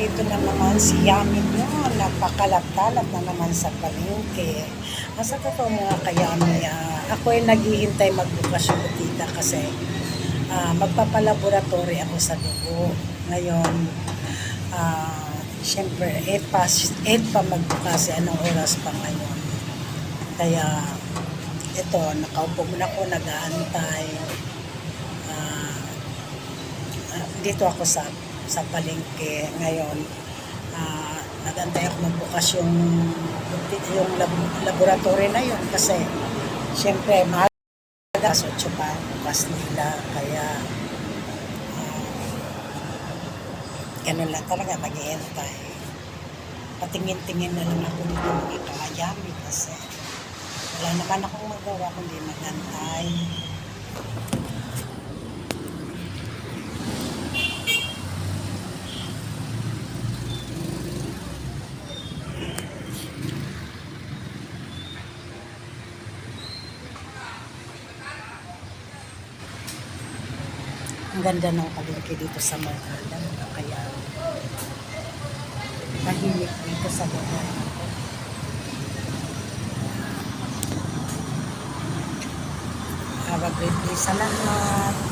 nandito na naman si Yamin mo. Napakalat-kalat na naman sa palengke. Asa ka po mga kayami? Ako ay naghihintay magbukas yung butika kasi magpapalaboratory ako sa dugo. Ngayon, syempre, 8 pa magbukas. Anong oras pa ngayon? Kaya, ito, nakaupo muna ako, nag-aantay. Dito ako sa palengke ngayon. Nag-antay ako magbukas yung laboratory na yun kasi syempre mahal alas 8 pa bukas nila, kaya ganun lang talaga, mag-iintay. Patingin-tingin na lang ako nito mga kayami kasi wala naman akong magawa kundi mag-antay. Ang ganda ng palengke dito sa Marikina, kaya tahimik dito sa lugar ako. Have a great day sa lahat.